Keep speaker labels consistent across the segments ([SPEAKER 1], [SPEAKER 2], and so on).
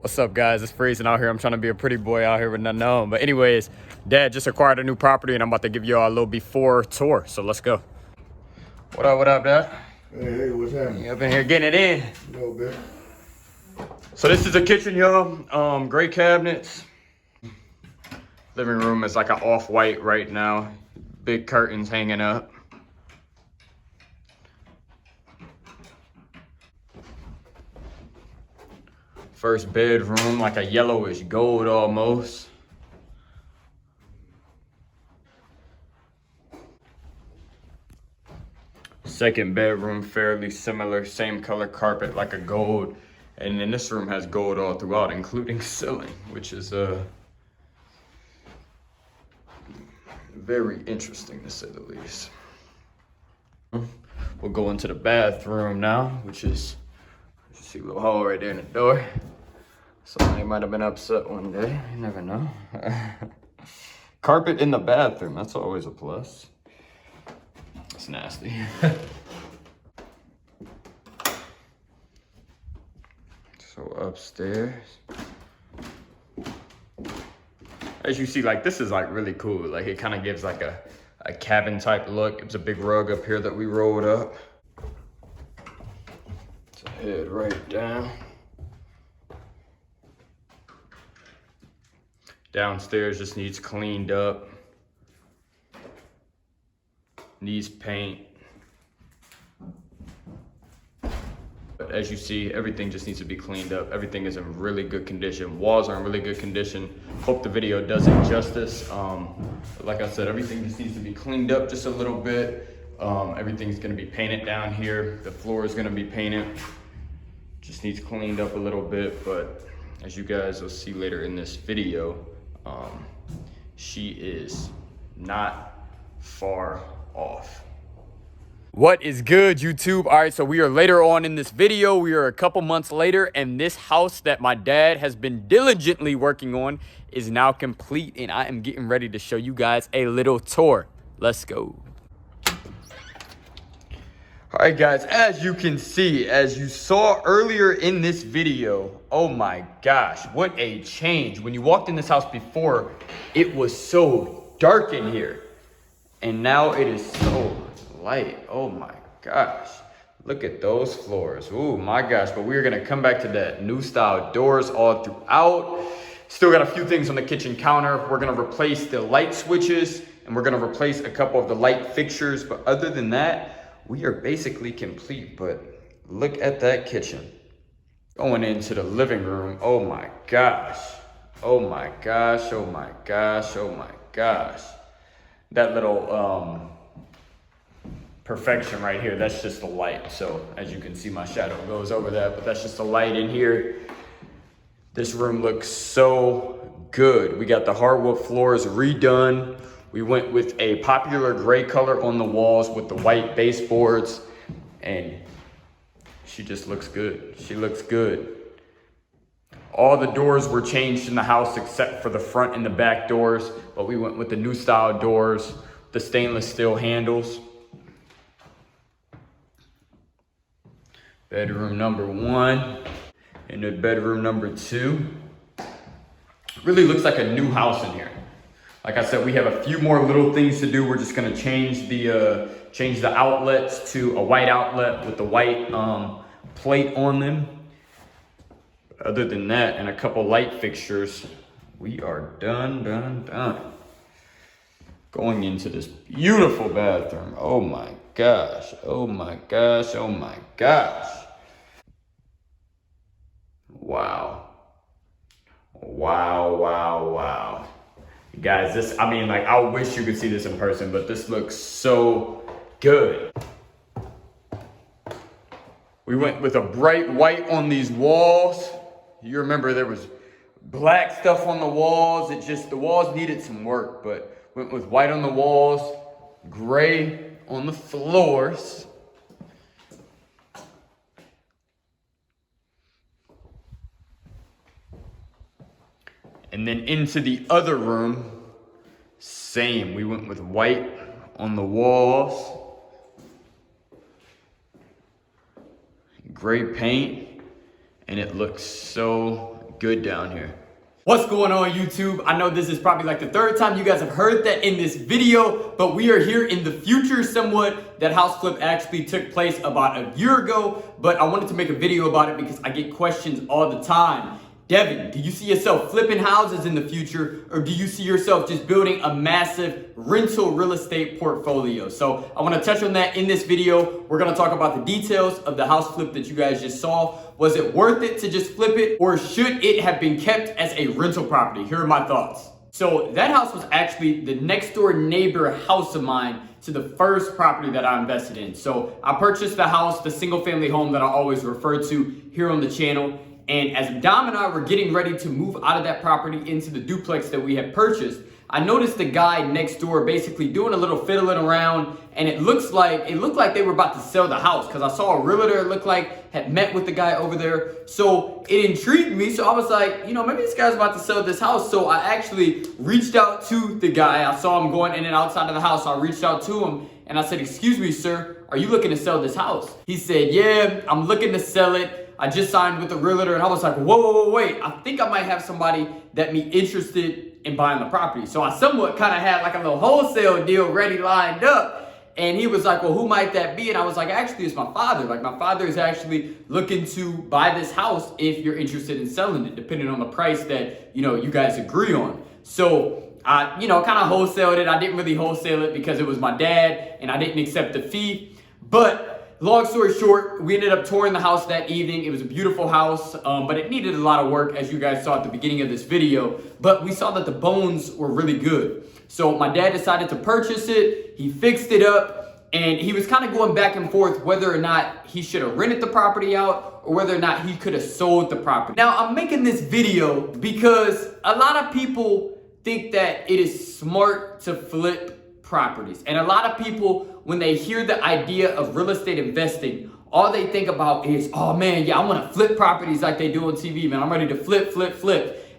[SPEAKER 1] What's up, guys? It's freezing out here. I'm trying to be a pretty boy out here with nothing on. But anyways, Dad just acquired a new property and I'm about to give y'all a little before tour. So let's go. What up, Dad?
[SPEAKER 2] Hey, what's happening?
[SPEAKER 1] You up in here getting it in?
[SPEAKER 2] A little bit.
[SPEAKER 1] So this is the kitchen, y'all. Gray cabinets. Living room is like an off-white right now. Big curtains hanging up. First bedroom, like a yellowish gold almost. Second bedroom, fairly similar, same color carpet, like a gold. And then this room has gold all throughout, including ceiling, which is very interesting to say the least. We'll go into the bathroom now, which is, you see a little hole right there in the door. Somebody might have been upset one day, you never know. Carpet in the bathroom, that's always a plus. It's nasty. So upstairs. As you see, like this is like really cool. Like it kind of gives like a cabin type look. It's a big rug up here that we rolled up. So head right down. Downstairs just needs cleaned up. Needs paint. But as you see, everything just needs to be cleaned up. Everything is in really good condition. Walls are in really good condition. Hope the video does it justice. Like I said, everything just needs to be cleaned up just a little bit. Everything's gonna be painted down here. The floor is gonna be painted. Just needs cleaned up a little bit, but as you guys will see later in this video, she is not far off. What is good, YouTube? All right, so we are later on in this video. We are a couple months later, and this house that my dad has been diligently working on is now complete, and I am getting ready to show you guys a little tour. Let's go. All right, guys, as you can see, as you saw earlier in this video, oh my gosh, what a change. When you walked in this house before, it was so dark in here, and now it is so light. Oh my gosh, look at those floors. Oh my gosh, but we're gonna come back to that new style doors all throughout. Still got a few things on the kitchen counter. We're gonna replace the light switches and we're gonna replace a couple of the light fixtures, but other than that, we are basically complete. But look at that kitchen. Going into the living room, oh my gosh. Oh my gosh, oh my gosh, oh my gosh. That little perfection right here, that's just the light. So as you can see, my shadow goes over that, but that's just the light in here. This room looks so good. We got the hardwood floors redone. We went with a popular gray color on the walls with the white baseboards, and she just looks good. She looks good. All the doors were changed in the house except for the front and the back doors, but we went with the new style doors, the stainless steel handles. Bedroom number 1 and then bedroom number 2. Really looks like a new house in here. Like I said, we have a few more little things to do. We're just gonna change the outlets to a white outlet with the white plate on them. Other than that, and a couple light fixtures, we are done. Going into this beautiful bathroom. Oh my gosh, oh my gosh, oh my gosh. Wow. Wow. Guys, this, I mean, like, I wish you could see this in person, but this looks so good. We went with a bright white on these walls. You remember there was black stuff on the walls. The walls needed some work, but went with white on the walls, gray on the floors. And then into the other room, same. We went with white on the walls, gray paint, and it looks so good down here.
[SPEAKER 2] What's going on, YouTube? I know this is probably like the third time you guys have heard that in this video, but we are here in the future somewhat. That house flip actually took place about a year ago, but I wanted to make a video about it because I get questions all the time. Devin, do you see yourself flipping houses in the future, or do you see yourself just building a massive rental real estate portfolio? So I want to touch on that in this video. We're going to talk about the details of the house flip that you guys just saw. Was it worth it to just flip it, or should it have been kept as a rental property? Here are my thoughts. So that house was actually the next door neighbor house of mine to the first property that I invested in. So I purchased the house, the single family home that I always refer to here on the channel. And as Dom and I were getting ready to move out of that property into the duplex that we had purchased, I noticed the guy next door basically doing a little fiddling around, and it looked like they were about to sell the house because I saw a realtor, it looked like, had met with the guy over there. So it intrigued me. So I was like, you know, maybe this guy's about to sell this house. So I actually reached out to the guy. I saw him going in and outside of the house. So I reached out to him and I said, "Excuse me, sir, are you looking to sell this house?" He said, "Yeah, I'm looking to sell it. I just signed with a realtor." And I was like, whoa, wait. I think I might have somebody that be interested in buying the property. So I somewhat kind of had like a little wholesale deal ready lined up. And he was like, "Well, who might that be?" And I was like, "Actually, it's my father. Like, my father is actually looking to buy this house if you're interested in selling it, depending on the price that, you know, you guys agree on." So I, you know, kind of wholesaled it. I didn't really wholesale it because it was my dad and I didn't accept the fee. But long story short, we ended up touring the house that evening. It was a beautiful house, but it needed a lot of work, as you guys saw at the beginning of this video. But we saw that the bones were really good. So my dad decided to purchase it. He fixed it up, and he was kind of going back and forth whether or not he should have rented the property out or whether or not he could have sold the property. Now, I'm making this video because a lot of people think that it is smart to flip properties. And a lot of people, when they hear the idea of real estate investing, all they think about is, "Oh man, yeah, I want to flip properties like they do on TV, man. I'm ready to flip.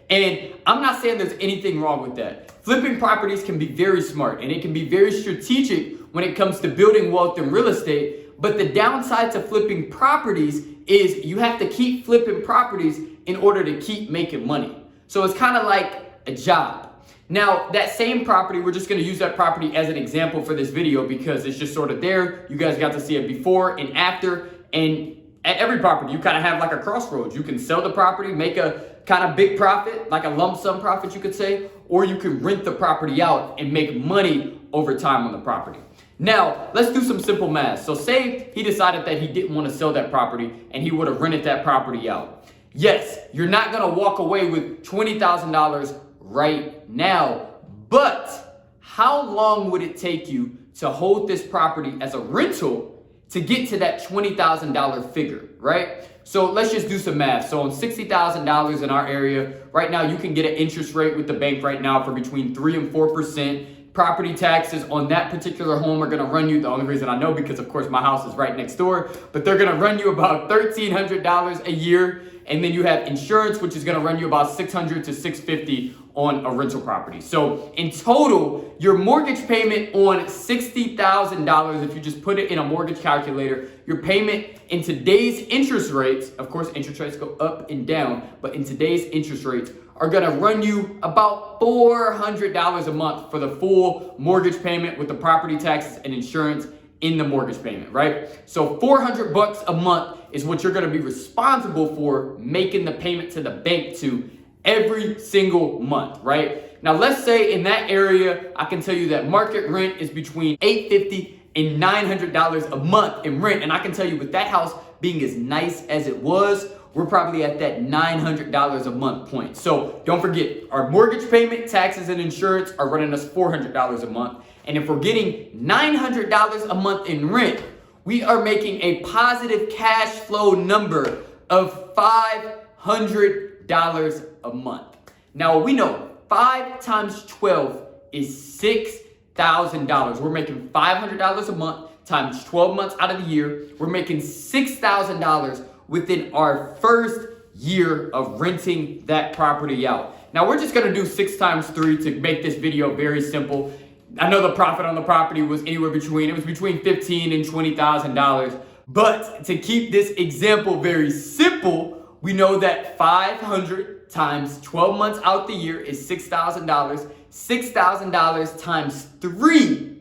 [SPEAKER 2] And I'm not saying there's anything wrong with that. Flipping properties can be very smart and it can be very strategic when it comes to building wealth in real estate. But the downside to flipping properties is you have to keep flipping properties in order to keep making money. So it's kind of like a job. Now, that same property, we're just going to use that property as an example for this video because it's just sort of there. You guys got to see it before and after. And at every property, you kind of have like a crossroads. You can sell the property, make a kind of big profit, like a lump sum profit, you could say, or you can rent the property out and make money over time on the property. Now, let's do some simple math. So say he decided that he didn't want to sell that property and he would have rented that property out. Yes, you're not going to walk away with $20,000 right now, but how long would it take you to hold this property as a rental to get to that $20,000 figure, right? So let's just do some math. So on $60,000 in our area, right now you can get an interest rate with the bank right now for between 3 and 4%. Property taxes on that particular home are gonna run you, the only reason I know because of course my house is right next door, but they're gonna run you about $1,300 a year. And then you have insurance, which is gonna run you about $600 to $650 on a rental property. So in total, your mortgage payment on $60,000, if you just put it in a mortgage calculator, your payment in today's interest rates, of course, interest rates go up and down, but in today's interest rates are gonna run you about $400 a month for the full mortgage payment with the property taxes and insurance in the mortgage payment, right? So $400 a month is what you're gonna be responsible for making the payment to the bank to every single month, right? Now let's say in that area, I can tell you that market rent is between $850 and $900 a month in rent. And I can tell you with that house being as nice as it was, we're probably at that $900 a month point. So don't forget, our mortgage payment, taxes, and insurance are running us $400 a month. And if we're getting $900 a month in rent, we are making a positive cash flow number of $500 a month. Now we know 5 times 12 is $6,000. We're making $500 a month times 12 months out of the year. We're making $6,000 within our first year of renting that property out. Now we're just gonna do 6 times 3 to make this video very simple. I know the profit on the property was anywhere between $15,000 and $20,000. But to keep this example very simple, we know that 500 times 12 months out the year is $6,000. $6,000 times 3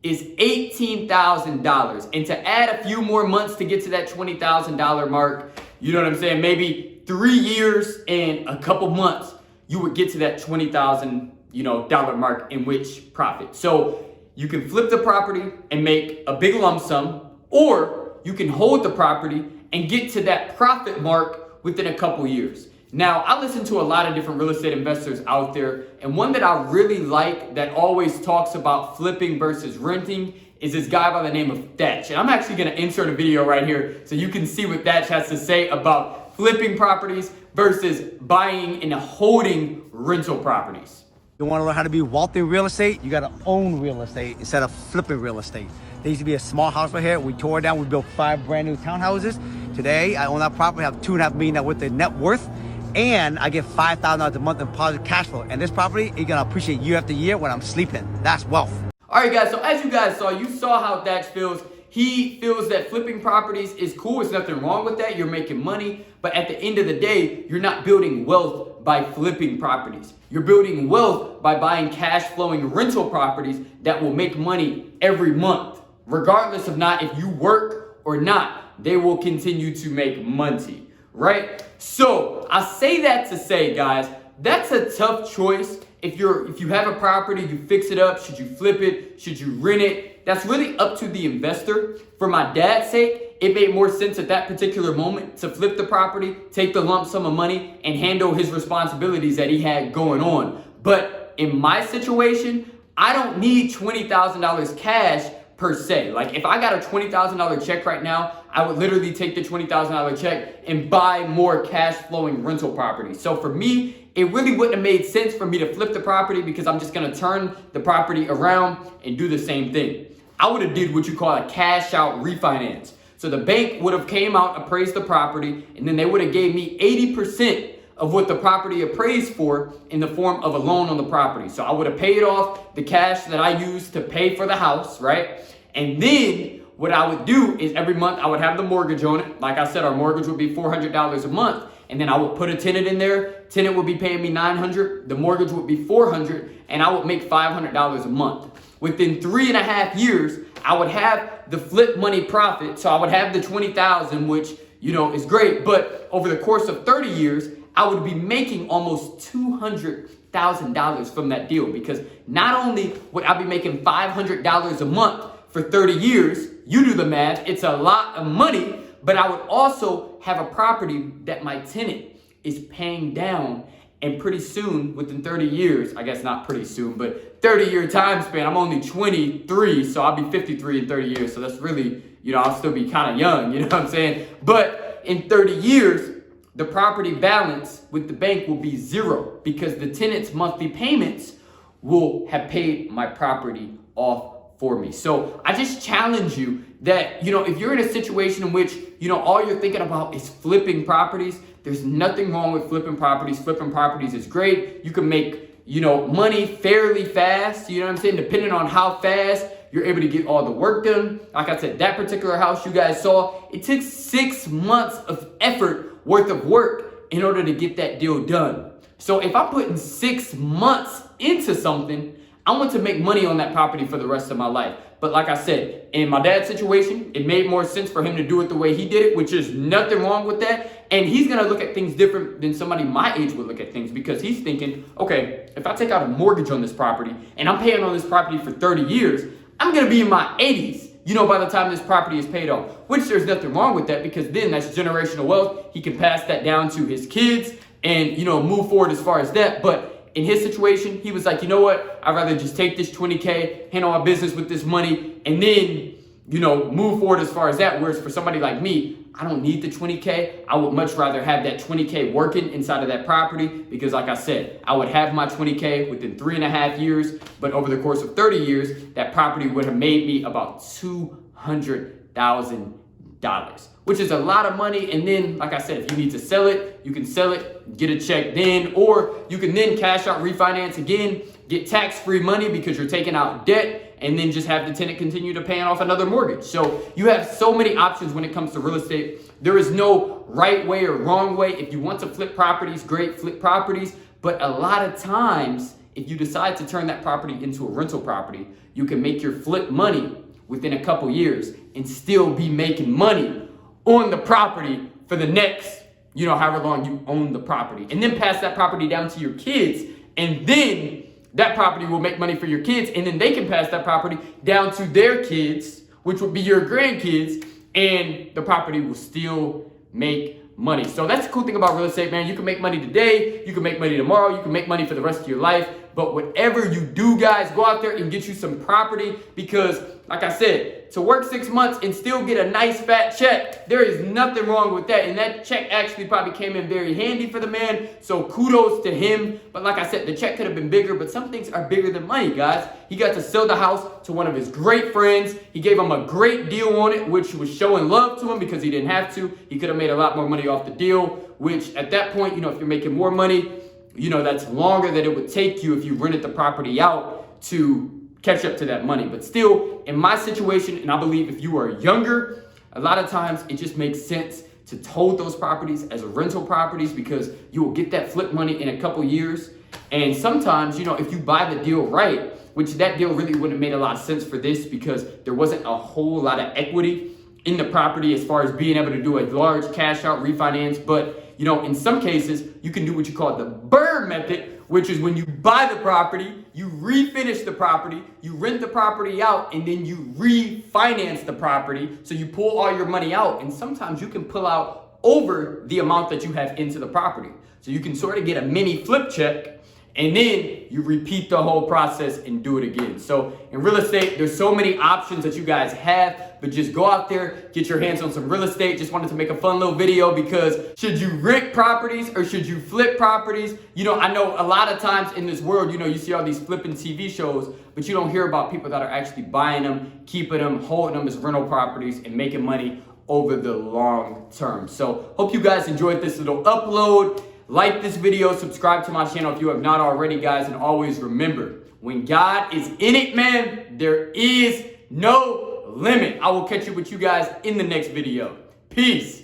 [SPEAKER 2] is $18,000. And to add a few more months to get to that $20,000 mark, you know what I'm saying? Maybe 3 years and a couple months, you would get to that $20,000, dollar mark in which profit. So you can flip the property and make a big lump sum, or you can hold the property and get to that profit mark within a couple years. Now, I listen to a lot of different real estate investors out there, and one that I really like that always talks about flipping versus renting is this guy by the name of Thatch. And I'm actually gonna insert a video right here so you can see what Thatch has to say about flipping properties versus buying and holding rental properties.
[SPEAKER 3] You want to learn how to be wealthy in real estate? You got to own real estate instead of flipping real estate. There used to be a small house right here. We tore it down. We built 5 brand new townhouses. Today, I own that property. I have $2.5 million worth of net worth, and I get $5,000 a month in positive cash flow. And this property is gonna appreciate year after year when I'm sleeping. That's wealth.
[SPEAKER 2] All right, guys. So as you guys saw, you saw how Thatch feels. He feels that flipping properties is cool. There's nothing wrong with that. You're making money. But at the end of the day, you're not building wealth by flipping properties. You're building wealth by buying cash flowing rental properties that will make money every month. Regardless of not if you work or not, they will continue to make money, right? So I say that to say, guys, that's a tough choice. If you have a property, you fix it up, should you flip it? Should you rent it? That's really up to the investor. For my dad's sake, it made more sense at that particular moment to flip the property, take the lump sum of money, and handle his responsibilities that he had going on. But in my situation, I don't need $20,000 cash per se. Like if I got a $20,000 check right now, I would literally take the $20,000 check and buy more cash flowing rental properties. So for me, it really wouldn't have made sense for me to flip the property because I'm just gonna turn the property around and do the same thing. I would have did what you call a cash out refinance. So the bank would have came out, appraised the property, and then they would have gave me 80% of what the property appraised for in the form of a loan on the property. So I would have paid off the cash that I used to pay for the house, right? And then what I would do is every month I would have the mortgage on it. Like I said, our mortgage would be $400 a month. And then I would put a tenant in there. Tenant would be paying me $900. The mortgage would be $400, and I would make $500 a month. Within 3.5 years, I would have the flip money profit. So I would have the $20,000, which, is great. But over the course of 30 years, I would be making almost $200,000 from that deal, because not only would I be making $500 a month for 30 years, you do the math, it's a lot of money, but I would also have a property that my tenant is paying down, and pretty soon, within 30 years, I guess not pretty soon, but 30-year time span, I'm only 23, so I'll be 53 in 30 years, so that's really, I'll still be kind of young, you know what I'm saying? But in 30 years, the property balance with the bank will be zero, because the tenant's monthly payments will have paid my property off for me. So I just challenge you that, if you're in a situation in which, all you're thinking about is flipping properties, there's nothing wrong with flipping properties. Flipping properties is great. You can make, money fairly fast, depending on how fast you're able to get all the work done. Like I said, that particular house you guys saw, it took 6 months of effort worth of work in order to get that deal done. So if I'm putting 6 months into something, I want to make money on that property for the rest of my life. But like I said, in my dad's situation, it made more sense for him to do it the way he did it, which is nothing wrong with that. And he's gonna look at things different than somebody my age would look at things, because he's thinking, okay, if I take out a mortgage on this property and I'm paying on this property for 30 years, I'm gonna be in my 80s, by the time this property is paid off, which there's nothing wrong with that, because then that's generational wealth. He can pass that down to his kids and, move forward as far as that. But in his situation, he was like, you know what? I'd rather just take this 20K, handle my business with this money, and then, move forward as far as that. Whereas for somebody like me, I don't need the 20K. I would much rather have that 20K working inside of that property, because like I said, I would have my 20K within 3.5 years, but over the course of 30 years, that property would have made me about $200,000, which is a lot of money. And then, like I said, if you need to sell it, you can sell it, get a check then, or you can then cash out, refinance again, get tax-free money because you're taking out debt, and then just have the tenant continue to paying off another mortgage. So you have so many options when it comes to real estate. There is no right way or wrong way. If you want to flip properties, great, flip properties. But a lot of times, if you decide to turn that property into a rental property, you can make your flip money within a couple years and still be making money on the property for the next, however long you own the property, and then pass that property down to your kids, and then that property will make money for your kids, and then they can pass that property down to their kids, which would be your grandkids, and the property will still make money. So that's the cool thing about real estate, man. You can make money today, you can make money tomorrow, you can make money for the rest of your life. But whatever you do, guys, go out there and get you some property, because like I said, to work 6 months and still get a nice fat check, there is nothing wrong with that. And that check actually probably came in very handy for the man. So kudos to him. But like I said, the check could have been bigger, but some things are bigger than money, guys. He got to sell the house to one of his great friends. He gave him a great deal on it, which was showing love to him because he didn't have to. He could have made a lot more money off the deal, which at that point, if you're making more money, that's longer than it would take you if you rented the property out to catch up to that money. But still, in my situation, and I believe if you are younger, a lot of times it just makes sense to hold those properties as rental properties, because you will get that flip money in a couple years. And sometimes, if you buy the deal right, which that deal really wouldn't have made a lot of sense for this because there wasn't a whole lot of equity in the property as far as being able to do a large cash out refinance. But in some cases, you can do what you call the BRRRR method, which is when you buy the property, you refinish the property, you rent the property out, and then you refinance the property. So you pull all your money out, and sometimes you can pull out over the amount that you have into the property. So you can sort of get a mini flip check, and then you repeat the whole process and do it again. So in real estate, there's so many options that you guys have, but just go out there, get your hands on some real estate. Just wanted to make a fun little video, because should you rent properties or should you flip properties? I know a lot of times in this world, you see all these flipping TV shows, but you don't hear about people that are actually buying them, keeping them, holding them as rental properties and making money over the long term. So hope you guys enjoyed this little upload. Like this video, subscribe to my channel if you have not already, guys, and always remember, when God is in it, man, there is no limit. I will catch up with you guys in the next video. Peace.